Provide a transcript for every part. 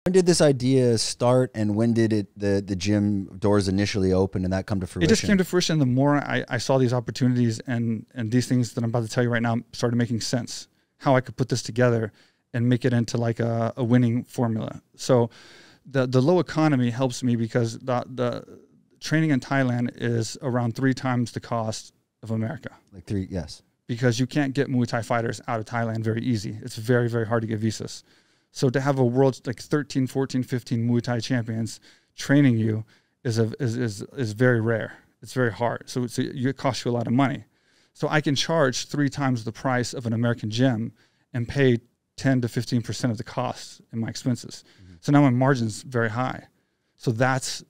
When did this idea start, and when did the gym doors initially open and that come to fruition? It just came to fruition. The more I saw these opportunities and these things that I'm about to tell you right now started making sense, how I could put this together and make it into like a winning formula. So the low economy helps me because the training in Thailand is around 3 times the cost of America. Like 3, yes. Because you can't get Muay Thai fighters out of Thailand very easy. It's very, very hard to get visas. So to have a world's like 13, 14, 15 Muay Thai champions training you is very rare. It's very hard. So it costs you a lot of money. So I can charge 3 times the price of an American gym and pay 10 to 15% of the cost in my expenses. Mm-hmm. So now my margin's very high. So that's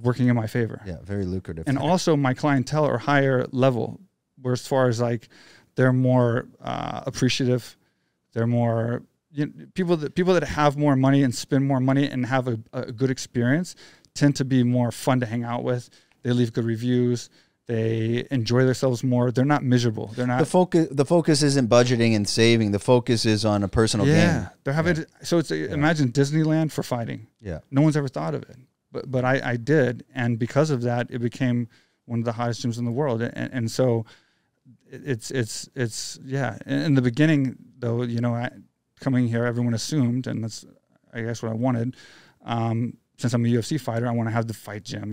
working in my favor. Yeah, very lucrative. And also my clientele are higher level, where as far as like they're more appreciative, they're more people that have more money and spend more money and have a good experience tend to be more fun to hang out with. They leave good reviews. They enjoy themselves more. They're not miserable. They're not. The focus isn't budgeting and saving. The focus is on a personal gain. Yeah, they're having. So it's imagine Disneyland for fighting. Yeah, no one's ever thought of it, but I did, and because of that, it became one of the hottest gyms in the world. And so it's yeah. In the beginning, though, coming here, everyone assumed, and that's I guess what I wanted. Since I'm a UFC fighter, I want to have the fight gym,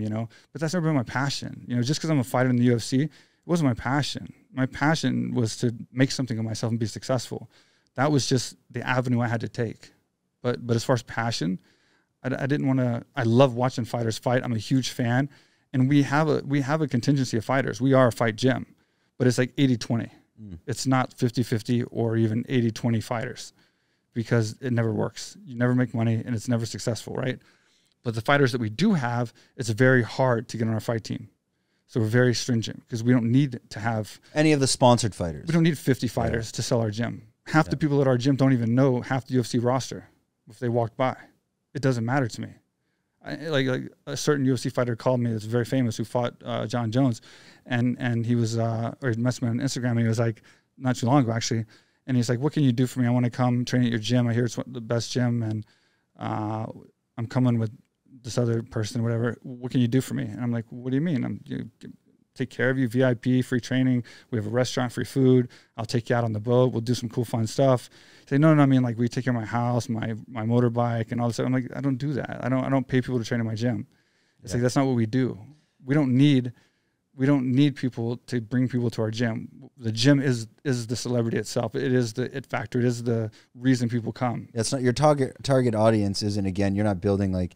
but that's never been my passion. Just because I'm a fighter in the UFC, it wasn't my passion. My passion was to make something of myself and be successful. That was just the avenue I had to take. But as far as passion, I didn't want to. I love watching fighters fight. I'm a huge fan, and we have a contingency of fighters. We are a fight gym, but it's like 80-20. It's not 50-50 or even 80-20 fighters, because it never works. You never make money, and it's never successful, right? But the fighters that we do have, it's very hard to get on our fight team. So we're very stringent because we don't need to have any of the sponsored fighters. We don't need 50 fighters to sell our gym. Half the people at our gym don't even know half the UFC roster if they walked by. It doesn't matter to me. Like a certain UFC fighter called me that's very famous who fought John Jones, and he was or he messaged me on Instagram, and he was like, not too long ago actually, and he's like, "What can you do for me? I want to come train at your gym. I hear it's the best gym, and I'm coming with this other person, whatever. What can you do for me?" And I'm like, "What do you mean? Take care of you, VIP, free training. We have a restaurant, free food. I'll take you out on the boat. We'll do some cool, fun stuff." He said, no, I mean, like, we take care of my house, my motorbike, and all this stuff. I'm like, I don't do that. I don't pay people to train in my gym. It's like, that's not what we do. We don't need people to bring people to our gym. The gym is the celebrity itself. It is the it factor. It is the reason people come. It's not your target audience. Isn't, again, you're not building like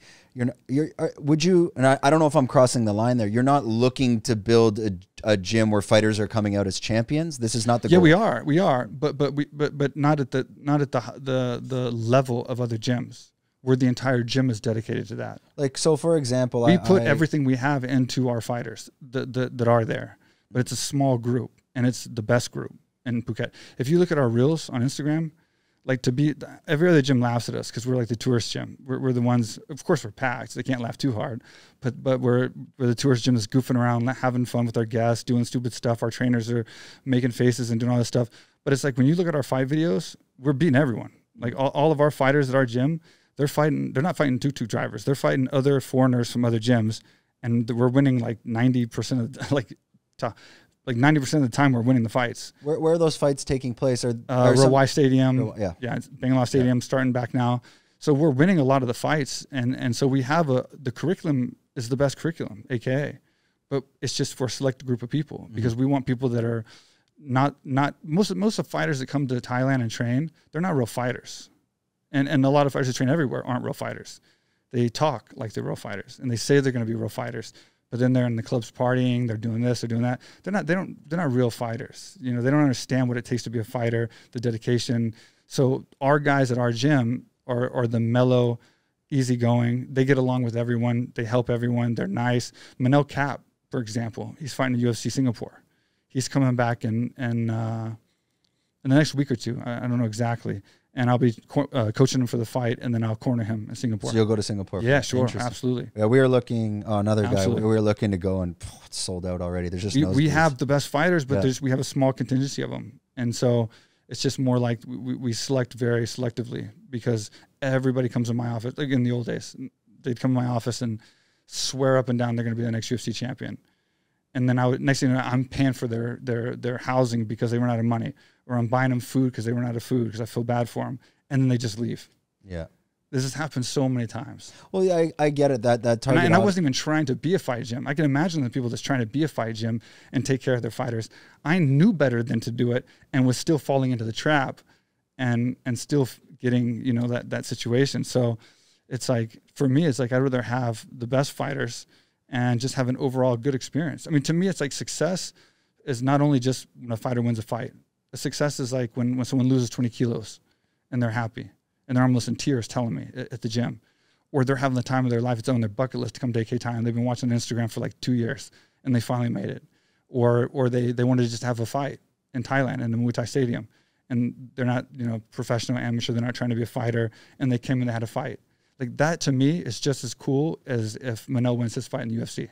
would you? And I don't know if I'm crossing the line there. You're not looking to build a gym where fighters are coming out as champions. This is not the goal. Yeah, we are, but not at the level of other gyms, where the entire gym is dedicated to that. Like, so for example, we put everything we have into our fighters that are there, but it's a small group, and it's the best group in Phuket. If you look at our reels on Instagram, like, every other gym laughs at us because we're like the tourist gym. We're the ones, of course we're packed, so they can't laugh too hard, but we're the tourist gym that's goofing around, having fun with our guests, doing stupid stuff. Our trainers are making faces and doing all this stuff. But it's like, when you look at our fight videos, we're beating everyone. Like, all of our fighters at our gym, they're not fighting tuk-tuk drivers. They're fighting other foreigners from other gyms, and we're winning like 90% of like 90% of the time we're winning the fights. Where are those fights taking place? Rawai Stadium. Yeah, Bangalore Stadium, starting back now. So we're winning a lot of the fights, and so we have the curriculum is the best curriculum, AKA, but it's just for a select group of people, because we want people that are not most of the fighters that come to Thailand and train, they're not real fighters. And a lot of fighters that train everywhere aren't real fighters. They talk like they're real fighters, and they say they're going to be real fighters, but then they're in the clubs partying, they're doing this, they're doing that. They're not real fighters. They don't understand what it takes to be a fighter, the dedication. So our guys at our gym are the mellow, easygoing. They get along with everyone. They help everyone. They're nice. Manel Cap, for example, he's fighting in UFC Singapore. He's coming back in the next week or two. I don't know exactly. And I'll be coaching him for the fight, and then I'll corner him in Singapore. So you'll go to Singapore? Yeah, sure, absolutely. Yeah, we were looking, another guy, we were looking to go, and it's sold out already. There's just we have the best fighters, but we have a small contingency of them. And so It's just more like we select very selectively because everybody comes to my office. Like in the old days, they'd come to my office and swear up and down they're going to be the next UFC champion. And then next thing you know, I'm paying for their housing because they run out of money, or I'm buying them food because they run out of food because I feel bad for them, and then they just leave. Yeah, this has happened so many times. Well, yeah, I get it. That target, and I wasn't even trying to be a fight gym. I can imagine the people that's trying to be a fight gym and take care of their fighters. I knew better than to do it, and was still falling into the trap, and still getting that situation. So it's like, for me, it's like I'd rather have the best fighters and just have an overall good experience. I mean, to me, it's like success is not only just when a fighter wins a fight. The success is like when someone loses 20 kilos and they're happy and they're almost in tears telling me at the gym, or they're having the time of their life. It's on their bucket list to come to AK Thailand. They've been watching Instagram for like 2 years and they finally made it. Or they wanted to just have a fight in Thailand in the Muay Thai stadium, and they're not, professional, amateur. They're not trying to be a fighter, and they came and they had a fight. Like that to me is just as cool as if Manel wins his fight in the UFC.